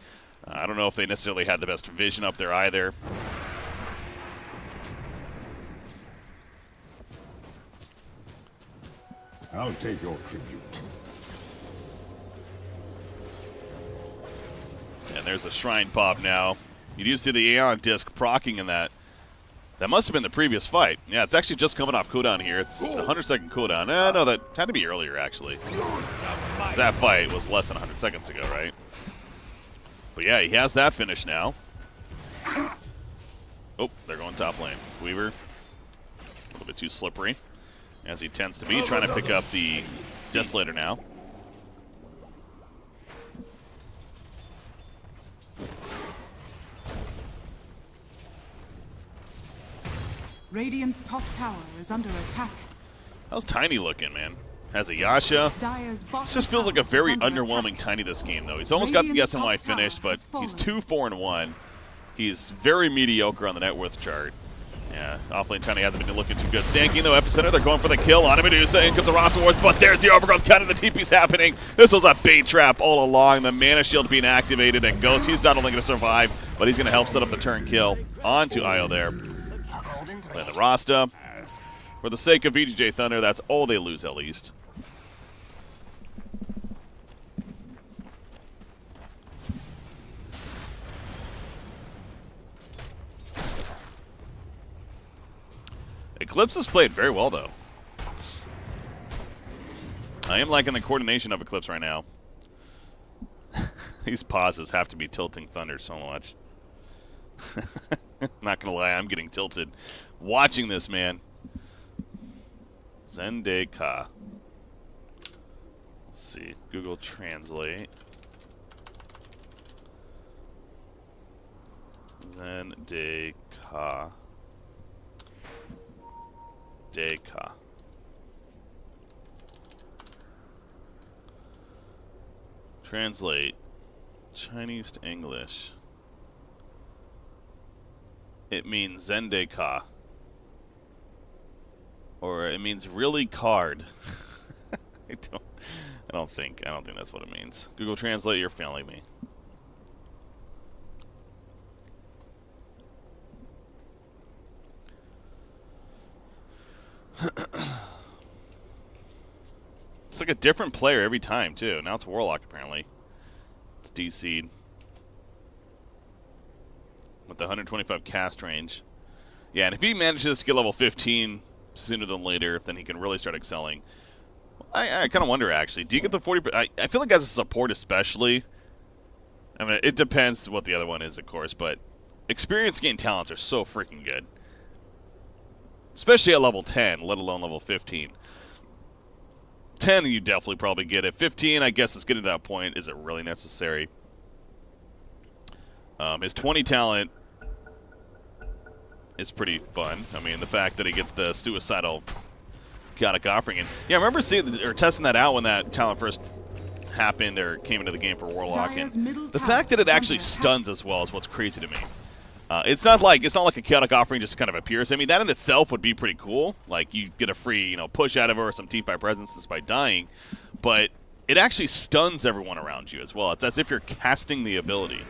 I don't know if they necessarily had the best vision up there either. I'll take your tribute. And there's a Shrine Pop now. You do see the Aeon Disc proccing in that. That must have been the previous fight. Yeah, it's actually just coming off cooldown here. It's a 100-second cooldown. No, that had to be earlier, actually. 'Cause that fight was less than 100 seconds ago, right? But yeah, he has that finish now. Oh, they're going top lane. Weaver, a little bit too slippery, as he tends to be, trying to pick up the Desolator now. Radiant's top tower is under attack. How's Tiny looking, man? Has a Yasha. Dire's bottom This just feels like a tower very is under underwhelming attack. Tiny this game, though. He's almost got the Radiant's SNY top tower finished, but has he's fallen. 2-4-1. He's very mediocre on the net worth chart. Yeah, offlane Tiny hasn't been looking too good. Sanking, though, Epicenter, they're going for the kill on Medusa. In comes the roster wars, but there's the overgrowth cut and the TP's happening. This was a bait trap all along. The mana shield being activated, and Ghost, he's not only going to survive, but he's going to help set up the turn kill onto Io there. Playing the Rasta. For the sake of VGJ.Thunder, that's all they lose at least. Eclipse has played very well, though. I am liking the coordination of Eclipse right now. These pauses have to be tilting Thunder so much. Not gonna lie, I'm getting tilted watching this, man. Zendeka. Let's see. Google Translate. Zendeka. Deka. Translate Chinese to English. It means Zendeka. Or it means really card. I don't think that's what it means. Google Translate, you're failing me. It's like a different player every time, too. Now it's Warlock, apparently. It's DC'd. With the 125 cast range. Yeah, and if he manages to get level 15 sooner than later, then he can really start excelling. I kind of wonder, actually. Do you get the 40%? I feel like as a support especially, I mean, it depends what the other one is, of course, but experience gain talents are so freaking good. Especially at level 10, let alone level 15. 10, you definitely probably get it. 15, I guess it's getting to that point. Is it really necessary? His 20 talent is pretty fun. I mean, the fact that he gets the suicidal chaotic offering. And yeah, I remember seeing or testing that out when that talent first happened or came into the game for Warlock. And the fact that it actually stuns as well is what's crazy to me. It's not like a chaotic offering just kind of appears. I mean, that in itself would be pretty cool. Like you get a free, push out of her or some T5 presence despite dying, but it actually stuns everyone around you as well. It's as if you're casting the ability.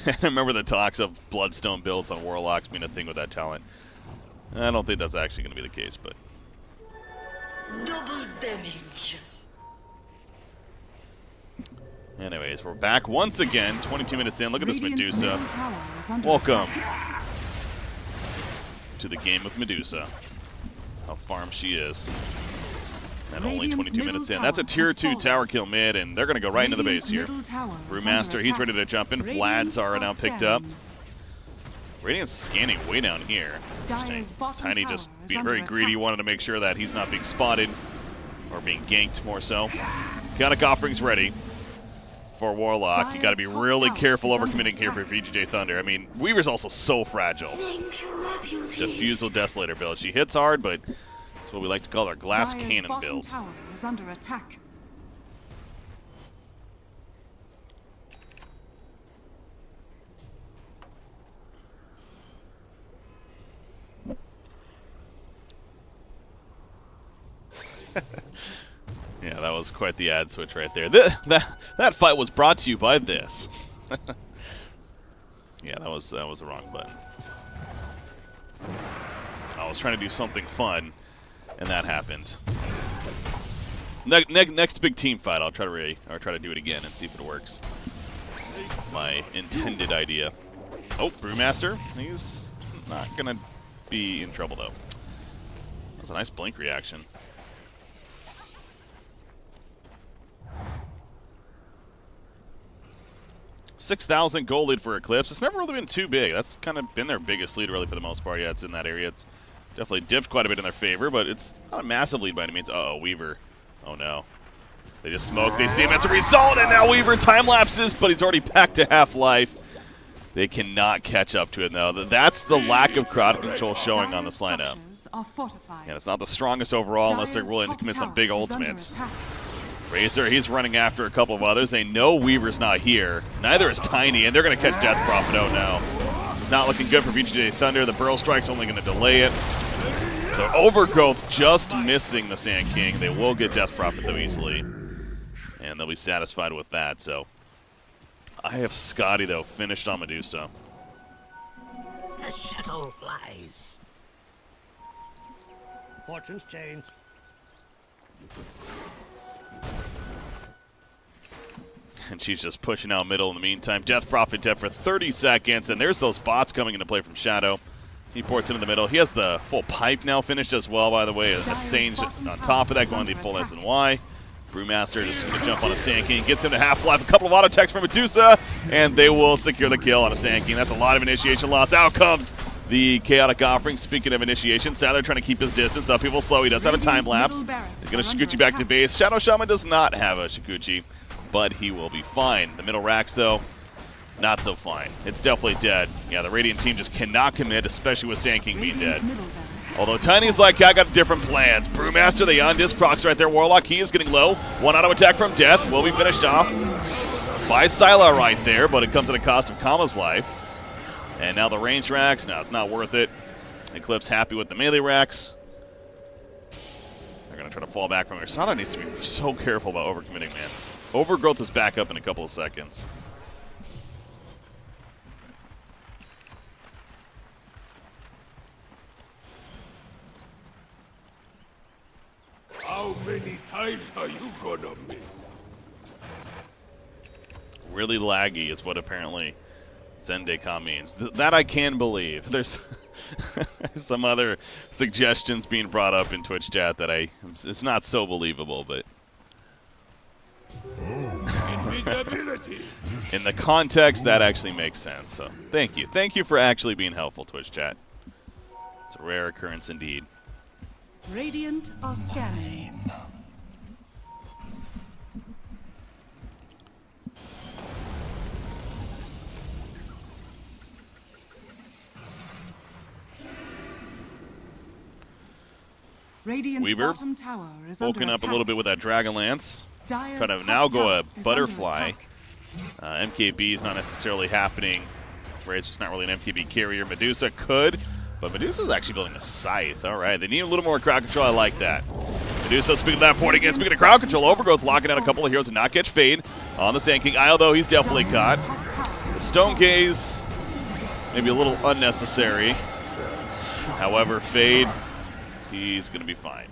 I remember the talks of Bloodstone builds on Warlocks being a thing with that talent. I don't think that's actually going to be the case, but double damage. Anyways, we're back once again, 22 minutes in. Look at this Radiant's Medusa. middle tower is under Welcome attack. to the game of Medusa. How farm she is. And only Radiant's 22 middle minutes in. tower That's a tier has 2 fallen. tower kill mid, and they're going to go right into the base here. Radiant's middle tower is Brewmaster, under he's attack. ready to jump in. Radiant's Vlads are now picked up. scanning. Radiant's scanning way down here. Dire's Interesting. bottom Tiny tower just is being under very greedy, attack. wanted to make sure that he's not being spotted or being ganked more so. Chaotic offerings ready for Warlock. You got to be Dire's top really tower careful is under overcommitting here for attack. VGJ.Thunder. I mean, Weaver's also so fragile. Thank you, my beauty. Diffusal Desolator build. She hits hard, but that's what we like to call our glass Dire's cannon bottom build. tower is under attack. was quite the ad switch right there. That fight was brought to you by this. Yeah, that was the wrong button. I was trying to do something fun, and that happened. Next big team fight, I'll try to do it again and see if it works. My intended idea. Oh, Brewmaster. He's not gonna be in trouble though. That's a nice blink reaction. 6,000 gold lead for Eclipse. It's never really been too big. That's kind of been their biggest lead, really, for the most part. Yeah, it's in that area. It's definitely dipped quite a bit in their favor, but it's not a massive lead by any means. Uh-oh, Weaver. Oh, no. They just smoked. They see him as a result, and now Weaver time lapses, but he's already back to half-life. They cannot catch up to it, though. That's the lack of crowd control showing on this lineup. Yeah, it's not the strongest overall unless they're willing to commit some big ultimates. Razor, he's running after a couple of others. They know Weaver's not here. Neither is Tiny, and they're going to catch Death Prophet. Oh, no. This is not looking good for VGJ.Thunder. The Burrow Strike's only going to delay it. So Overgrowth just missing the Sand King. They will get Death Prophet, though, easily. And they'll be satisfied with that. So I have Scotty, though, finished on Medusa. The shuttle flies. Fortunes change. And she's just pushing out middle in the meantime. Death Prophet dead for 30 seconds, and there's those bots coming into play from Shadow. He ports into the middle. He has the full pipe now finished as well, by the way. A Sange on top of that, going the full SNY. Brewmaster just going to jump on a Sand King, gets him to half-life. A couple of auto attacks from Medusa, and they will secure the kill on a Sand King. That's a lot of initiation loss. Out comes the Chaotic Offering. Speaking of initiation, Sadler trying to keep his distance. Up people slow. He does have a time lapse. He's going to Shikuchi back to base. Shadow Shaman does not have a Shikuchi, but he will be fine. The middle racks, though, not so fine. It's definitely dead. Yeah, the Radiant team just cannot commit, especially with Sand King being dead. Although Tiny's like, I got different plans. Brewmaster, the on-disc procs right there. Warlock, he is getting low. One auto attack from Death. Will be finished off by Syla right there, but it comes at a cost of Kama's life. And now the range racks. No, it's not worth it. Eclipse happy with the melee racks. They're going to try to fall back from here. Syla needs to be so careful about overcommitting, man. Overgrowth was back up in a couple of seconds. How many times are you gonna miss? Really laggy is what apparently Zendekon means. That I can believe. There's some other suggestions being brought up in Twitch chat that it's not so believable, but Invisibility. in the context, that actually makes sense. So thank you. Thank you for actually being helpful, Twitch chat. It's a rare occurrence indeed. Radiant are scanning. Radiant's Weaver, bottom tower is woken under up a little bit with that Dragonlance. Dire's Trying to top now go tower a is under Butterfly. attack. MKB is not necessarily happening. Razor's not really an MKB carrier. Medusa could, but Medusa's actually building a Scythe. All right, they need a little more crowd control. I like that. Medusa, speaking of that point again, speaking of crowd control, Overgrowth locking out a couple of heroes and not catch Fade on the Sand King. Isle, though, he's definitely caught. The Stone Gaze, maybe a little unnecessary. However, Fade, he's going to be fine.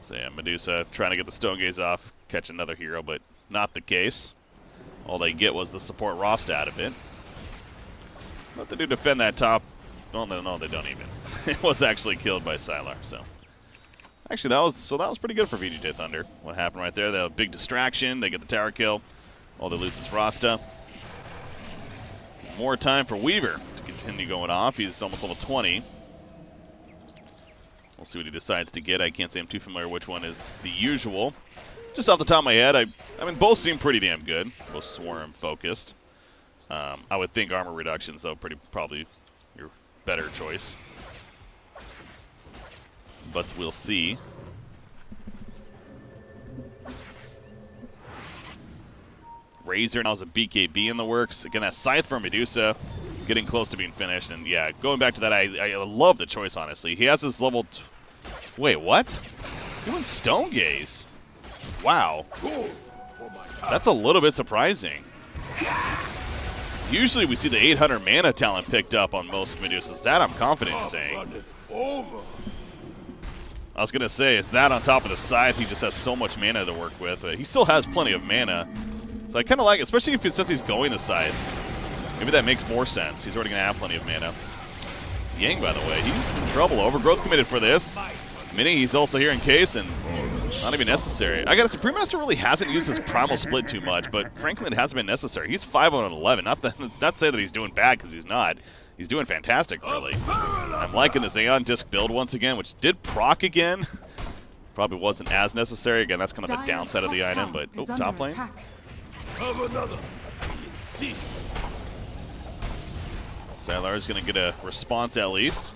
So yeah, Medusa trying to get the Stone Gaze off, catch another hero, but not the case. All they get was the support Rost out of it. What they do defend that top? No, they don't even. It was actually killed by Sylar, so. Actually, that was pretty good for VGJ.Thunder. What happened right there? They have a big distraction. They get the tower kill. All they lose is Rasta. More time for Weaver to continue going off. He's almost level 20. We'll see what he decides to get. I can't say I'm too familiar which one is the usual. Just off the top of my head, I mean, both seem pretty damn good. Both Swarm focused. I would think armor reductions, though, probably your better choice. But we'll see. Razor now has a BKB in the works. Again, that Scythe for Medusa getting close to being finished. And yeah, going back to that, I love the choice, honestly. He has this level... Wait, what? He went Stone Gaze. Wow. Good for my time. That's a little bit surprising. Usually we see the 800 mana talent picked up on most Medusas. That I'm confident in saying. Run it over. I was going to say, it's that on top of the scythe. He just has so much mana to work with. He still has plenty of mana. So I kind of like it, especially since he's going the scythe. Maybe that makes more sense. He's already going to have plenty of mana. Yang, by the way, he's in trouble. Overgrowth committed for this. Mini, he's also here in case, and not even necessary. I gotta say, Premaster really hasn't used his Primal Split too much, but frankly, it hasn't been necessary. He's 5-11. Not to say that he's doing bad, because he's not. He's doing fantastic, really. I'm liking this Aeon Disc build once again, which did proc again. Probably wasn't as necessary. Again, that's kind of the downside of the item, but top lane. Have another. See. Sylar's going to get a response at least.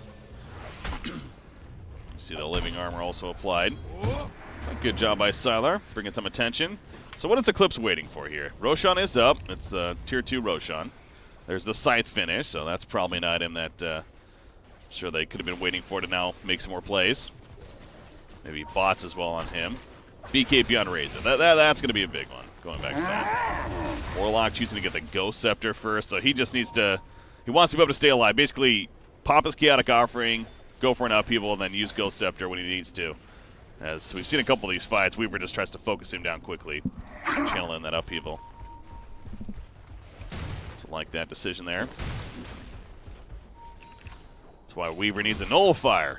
See the living armor also applied. Good job by Sylar, bringing some attention. So what is Eclipse waiting for here? Roshan is up. It's the Tier 2 Roshan. There's the Scythe finish, so that's probably an item that sure they could have been waiting for to now make some more plays. Maybe bots as well on him. BKB on Razor. That's going to be a big one, going back to that. Warlock choosing to get the Ghost Scepter first, so he just needs to... He wants to be able to stay alive. Basically, pop his Chaotic Offering, go for an upheaval, and then use Ghost Scepter when he needs to. As we've seen a couple of these fights, Weaver just tries to focus him down quickly, channel in that upheaval. So like that decision there. That's why Weaver needs a Nullifier.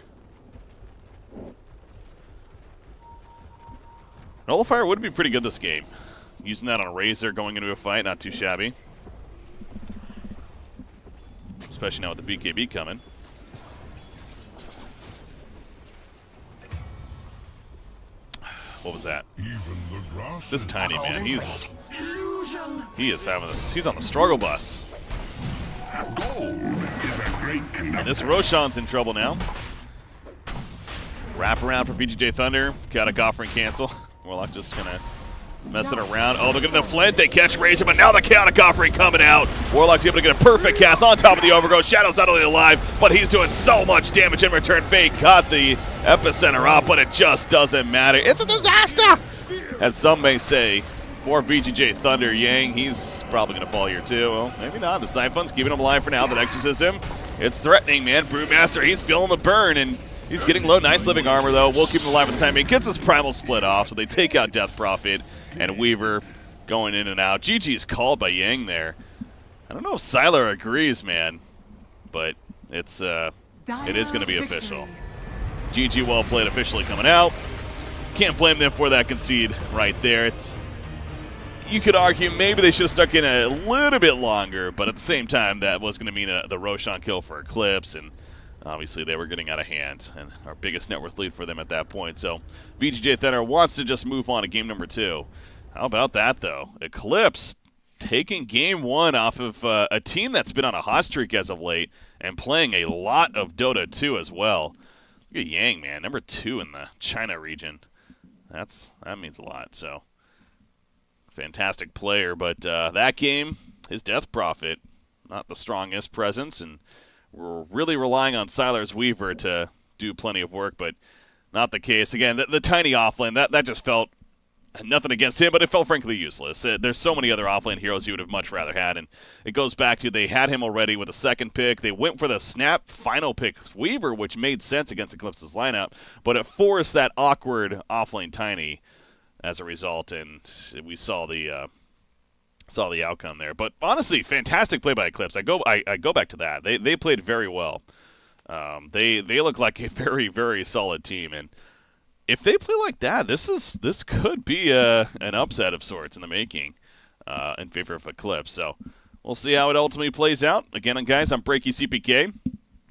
Nullifier would be pretty good this game. Using that on a Razor going into a fight, not too shabby. Especially now with the BKB coming. What was that? This tiny man, he is having this. He's on the struggle bus. And this Roshan's in trouble now. Wrap around for VGJ.Thunder. Chaotic Offering cancel. Warlock just gonna mess it around. Oh, they're gonna flint. They catch Razor, but now the Chaotic Offering coming out. Warlock's able to get a perfect cast on top of the Overgrowth. Shadow's not only alive, but he's doing so much damage in return. Fate got the epicenter up, but it just doesn't matter. It's a disaster! As some may say, for VGJ.Thunder, Yang, he's probably gonna fall here too. Well, maybe not. The Siphon's keeping him alive for now. That exorcism, it's threatening, man. Brewmaster, he's feeling the burn, and he's getting low. Nice living armor, though. We'll keep him alive for the time being. Gets his Primal Split off, so they take out Death Prophet. And Weaver going in and out. GG's called by Yang there. I don't know if Sylar agrees, man, but it is going to be official. GG well played officially coming out. Can't blame them for that concede right there. You could argue maybe they should have stuck in a little bit longer, but at the same time, that was going to mean the Roshan kill for Eclipse, and obviously they were getting out of hand, and our biggest net worth lead for them at that point. So VGJ.Thunder wants to just move on to game number 2. How about that, though? Eclipse taking game 1 off of a team that's been on a hot streak as of late and playing a lot of Dota 2 as well. Look at Yang, man, number 2 in the China region. That means a lot. So fantastic player, but that game, his Death Prophet, not the strongest presence, and we're really relying on Sylar's Weaver to do plenty of work, but not the case. Again, the tiny offlane, that just felt nothing against him, but it felt frankly useless. There's so many other offlane heroes you would have much rather had, and it goes back to they had him already with a second pick. They went for the snap final pick Weaver, which made sense against Eclipse's lineup, but it forced that awkward offlane tiny as a result, and we saw the outcome there. But honestly, fantastic play by Eclipse. I go back to that. They played very well. They look like a very, very solid team, and if they play like that, this could be an upset of sorts in the making in favor of Eclipse. So we'll see how it ultimately plays out. Again, guys, I'm Breaky CPK,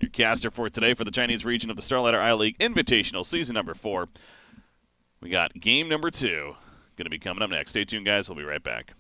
your caster for today for the Chinese region of the StarLadder I-League Invitational Season number 4. We got game number 2 going to be coming up next. Stay tuned, guys. We'll be right back.